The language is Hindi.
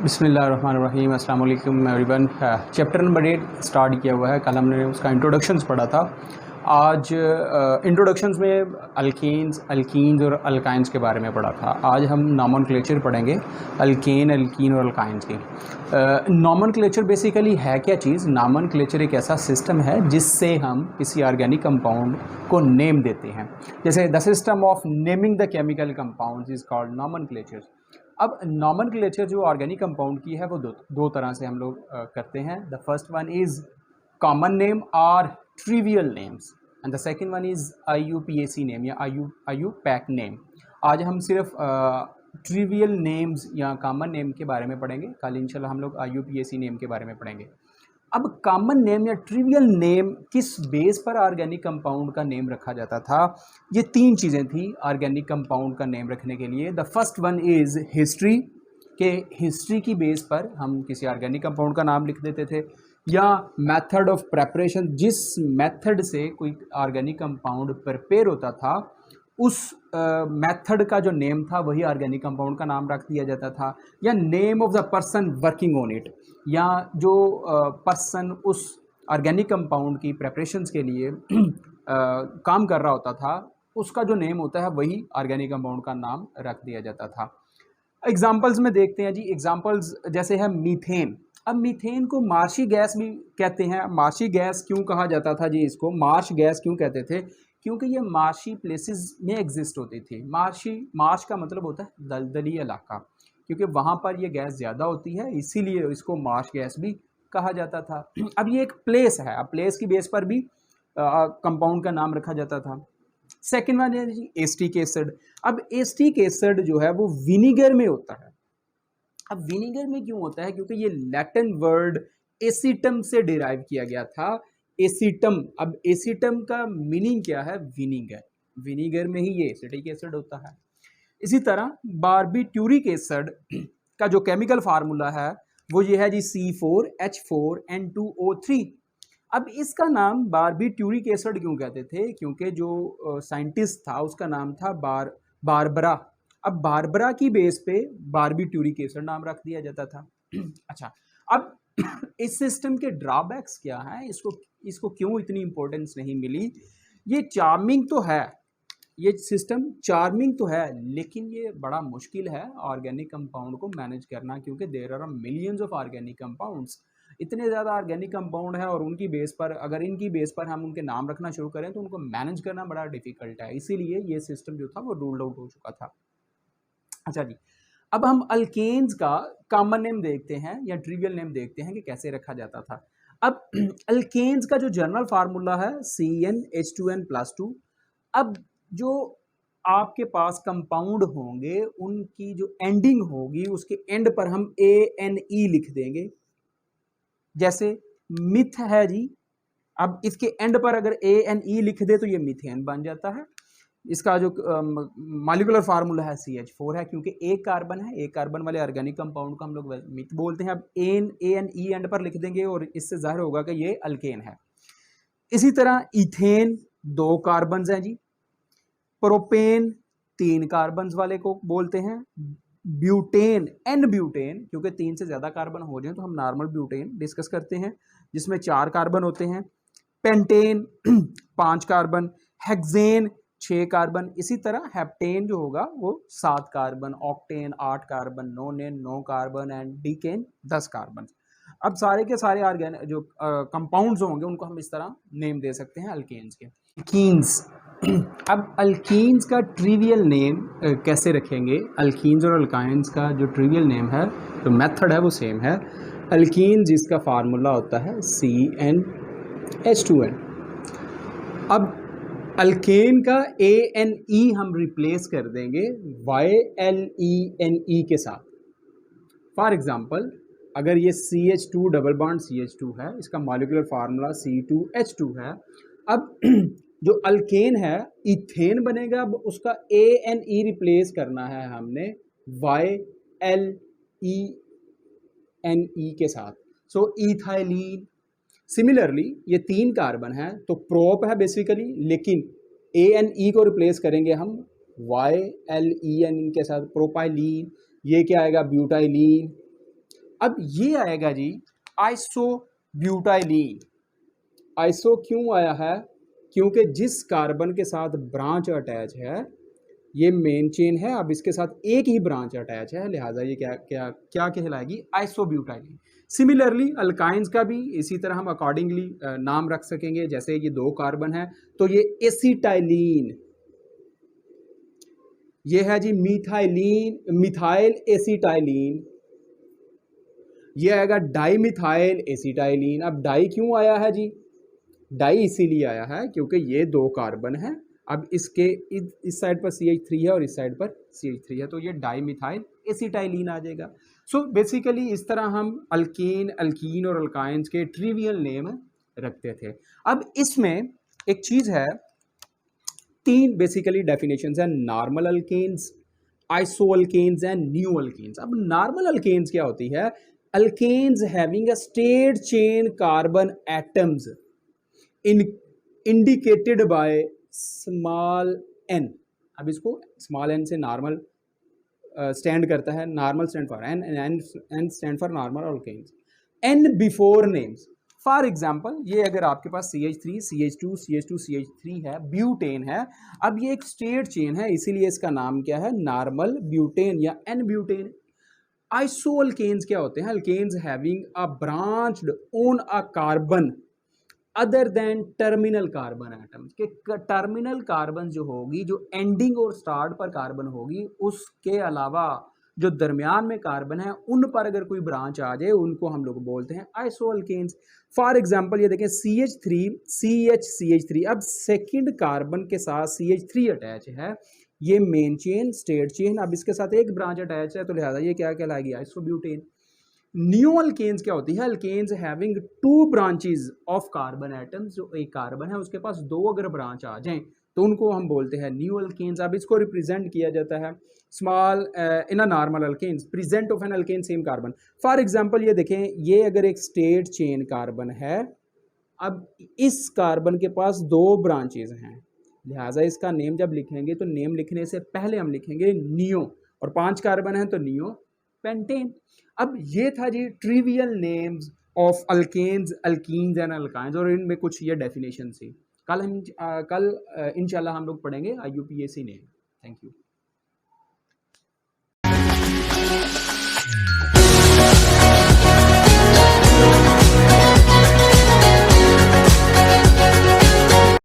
बिस्मिल्लाहिर्रहमानिर्रहीम, अस्सलाम वालेकुम एवरीवन। चैप्टर नंबर 8 स्टार्ट किया हुआ है। कल हमने उसका इंट्रोडक्शंस पढ़ा था। आज इंट्रोडक्शंस में अल्कीन्स और अल्काइंस के बारे में पढ़ा था। आज हम नॉमेनक्लेचर पढ़ेंगे, अल्कीन और अल्काइंस की। नॉमेनक्लेचर बेसिकली है क्या चीज़? नॉमेनक्लेचर एक ऐसा सिस्टम है जिससे हम किसी ऑर्गेनिक कंपाउंड को नेम देते हैं। जैसे the system of naming the chemical compounds is called nomenclature. अब नॉमेनक्लेचर जो ऑर्गेनिक कंपाउंड की है वो दो तरह से हम लोग करते हैं। The first one is common name और trivial names and the second one is IUPAC name या IUPAC नेम। आज हम सिर्फ ट्रिवियल नेम्स या कॉमन नेम के बारे में पढ़ेंगे। कल इंशाल्लाह हम लोग IUPAC नेम के बारे में पढ़ेंगे। अब कॉमन नेम या ट्रिवियल नेम किस बेस पर ऑर्गेनिक कंपाउंड का नेम रखा जाता था? ये तीन चीज़ें थी ऑर्गेनिक कंपाउंड का नेम रखने के लिए। The first one is history, के हिस्ट्री की बेस पर हम किसी ऑर्गेनिक कंपाउंड का नाम लिख देते थे, या मेथड ऑफ प्रेपरेशन, जिस मेथड से कोई ऑर्गेनिक कंपाउंड प्रिपेयर होता था उस मेथड का जो नेम था वही ऑर्गेनिक कंपाउंड का नाम रख दिया जाता था, या name of the person working on it, या जो पर्सन उस ऑर्गेनिक कंपाउंड की प्रेपरेशंस के लिए काम कर रहा होता था उसका जो नेम होता है वही ऑर्गेनिक कंपाउंड का नाम रख दिया जाता था। एग्जाम्पल्स में देखते हैं जी। एग्जाम्पल्स जैसे है मीथेन। अब मीथेन को मार्शी गैस भी कहते हैं। मार्शी गैस क्यों कहा जाता था जी? इसको मार्श गैस क्यों कहते थे? क्योंकि ये मार्शी प्लेसेस में एग्जिस्ट होती थी। मार्श का मतलब होता है दलदली इलाका, क्योंकि वहाँ पर ये गैस ज़्यादा होती है, इसीलिए इसको मार्श गैस भी कहा जाता था। अब ये एक प्लेस है, अब प्लेस की बेस पर भी कंपाउंड का नाम रखा जाता था। सेकेंड वन है जी एस्टिक एसिड। अब एस्टिक एसिड जो है वो विनीगर में होता है। अब विनीगर में क्यों होता है? क्योंकि ये लैटिन वर्ड एसिटम से डिराइव किया गया था। एसिटम, अब एसिटम का मीनिंग क्या है? विनीगर। विनीगर में ही ये एसिटिक एसिड होता है। इसी तरह बारबिट्यूरिक एसिड का जो केमिकल फार्मूला है वो ये है जी C4H4N2O3। अब इसका नाम बारबिट्यूरिक एसिड क्यों कहते थे? क्योंकि जो साइंटिस्ट था उसका नाम था बारबरा। अब बारबरा की बेस पे बारबिट्यूरिक एसिड नाम रख दिया जाता था। अच्छा, अब इस सिस्टम के ड्रॉबैक्स क्या हैं? इसको क्यों इतनी इंपॉर्टेंस नहीं मिली? ये चार्मिंग तो है, ये सिस्टम चार्मिंग तो है, लेकिन ये बड़ा मुश्किल है ऑर्गेनिक कंपाउंड को मैनेज करना, क्योंकि there are millions of organic compounds. इतने ज़्यादा ऑर्गेनिक कंपाउंड है और उनकी बेस पर, अगर इनकी बेस पर हम उनके नाम रखना शुरू करें तो उनको मैनेज करना बड़ा डिफिकल्ट है। इसीलिए ये सिस्टम जो था वो रूल्ड आउट हो चुका था। अच्छा जी, अब हम अल्केन्स का कॉमन नेम देखते हैं या ट्रिवियल नेम देखते हैं कि कैसे रखा जाता था। अब अल्केन्स का जो जनरल फार्मूला है CnH2n+2। अब जो आपके पास कंपाउंड होंगे उनकी जो एंडिंग होगी उसके एंड पर हम ANE लिख देंगे। जैसे मिथ है जी, अब इसके एंड पर अगर ANE लिख दे तो ये मिथेन बन जाता है। इसका जो मॉलिक्यूलर फार्मूला है CH4 है, क्योंकि एक कार्बन है, एक कार्बन वाले ऑर्गेनिक कंपाउंड को हम लोग मिथ बोलते हैं। अब ANE एंड पर लिख देंगे और इससे जाहिर होगा कि ये अल्केन है। इसी तरह इथेन 2 कार्बन हैं जी। प्रोपेन 3 कार्बन वाले को बोलते हैं। ब्यूटेन, एन ब्यूटेन, क्योंकि 3 से ज़्यादा कार्बन हो जाए तो हम नॉर्मल ब्यूटेन डिस्कस करते हैं जिसमें 4 कार्बन होते हैं। पेंटेन 5 कार्बन, हेक्सेन 6 कार्बन, इसी तरह हेप्टेन जो होगा वो 7 carbon, octane 8 carbon, नोनेन 9 carbon and decane 10 carbon. अब सारे के सारे ऑर्गेनिक जो कंपाउंड्स होंगे उनको हम इस तरह नेम दे सकते हैं अल्केन्स के। अल्कीन्स, अब अल्कीन्स का ट्रिवियल नेम कैसे रखेंगे? अल्कीन्स और अल्काइंस का जो ट्रिवियल नेम है, जो मेथड है वो सेम है। अल्कीन जिसका फार्मूला होता है CnH2n। अब अल्केन का ANE हम रिप्लेस कर देंगे YLENE के साथ। फॉर एग्जाम्पल, अगर ये CH2 डबल बॉन्ड CH2 है, इसका मॉलिक्यूलर फार्मूला C2H2 है। अब जो अल्केन है इथेन बनेगा, अब उसका ANE रिप्लेस करना है हमने YLENE के साथ। सो इथाइलीन। सिमिलरली ये 3 कार्बन है तो प्रोप है बेसिकली, लेकिन ANE को रिप्लेस करेंगे हम YLEN के साथ, प्रोपाइलीन। ये क्या आएगा? ब्यूटाइलीन। अब ये आएगा जी आइसोब्यूटाइलीन। आइसो क्यों आया है? क्योंकि जिस कार्बन के साथ ब्रांच अटैच है, ये मेन चेन है, अब इसके साथ एक ही ब्रांच अटैच है, लिहाजा ये क्या क्या क्या कहलाएगी? आइसोब्यूटाइलीन। सिमिलरली अल्काइंस का भी इसी तरह हम अकॉर्डिंगली नाम रख सकेंगे। जैसे ये 2 कार्बन है तो ये एसिटाइलीन, ये है जी मिथाइलीन, मिथाइल एसिटाइलीन। ये आएगा डाइमिथाइल एसिटाइलीन। अब डाई क्यों आया है जी? डाई इसीलिए आया है क्योंकि ये 2 कार्बन है, अब इसके इस साइड पर CH3 है और इस साइड पर CH3 है, तो ये डाइमिथाइल एसिटाइलीन आ जाएगा। सो बेसिकली इस तरह हम अल्कीन, अल्कीन और अल्काइंस के ट्रिवियल नेम रखते थे। अब इसमें एक चीज है, 3 बेसिकली डेफिनेशंस है, normal alkanes, iso alkanes and new alkanes. अब नॉर्मल अल्केन्स क्या होती है? Alkanes having a straight chain carbon atoms indicated by small N. अब इसको स्मॉल एन से नॉर्मल स्टैंड करता है, normal stand for N, N stand for normal alkanes, N before names. For example ये अगर आपके पास CH3, CH2, CH2, CH3 है, ब्यूटेन है। अब ये एक स्ट्रेट चेन है, इसीलिए इसका नाम क्या है? नॉर्मल ब्यूटेन या एन ब्यूटेन। आइसो अल्केन्स क्या होते हैं? Alkanes having a branched on a carbon other than terminal carbon atoms, के टर्मिनल कार्बन जो होगी, जो एंडिंग और स्टार्ट पर कार्बन होगी, उसके अलावा जो दरमियान में कार्बन है उन पर अगर कोई ब्रांच आ जाए, उनको हम लोग बोलते हैं आइसोअल्केन्स। फॉर एग्जांपल ये देखें CH3, CH3। अब सेकंड कार्बन के साथ CH3 अटैच है, ये मेन चेन, स्टेट चेन। अब इसके साथ एक ब्रांच अटैच है, तो लिहाजा ये क्या कहलाएगी? आइसोब्यूटेन। न्यू अल्केन्स क्या होती है? Alkanes having 2 branches of carbon atoms, जो एक कार्बन है उसके पास 2 अगर ब्रांच आ जाएं तो उनको हम बोलते हैं न्यू अल्केन्स। अब इसको रिप्रेजेंट किया जाता है small in a normal alkanes, present of N alkane same carbon. For example ये देखें, ये अगर एक स्टेट चेन कार्बन है, अब इस कार्बन के पास 2 ब्रांचेस हैं, लिहाजा इसका नेम जब लिखेंगे तो नेम लिखने से पहले हम लिखेंगे नियो, और 5 कार्बन है तो नियो पेंटेन। अब ये था जी trivial names of alkanes, alkenes and alkynes, और इनमें कुछ ये डेफिनेशन थी। कल इंशाल्लाह हम लोग पढ़ेंगे IUPAC नेम। Thank you.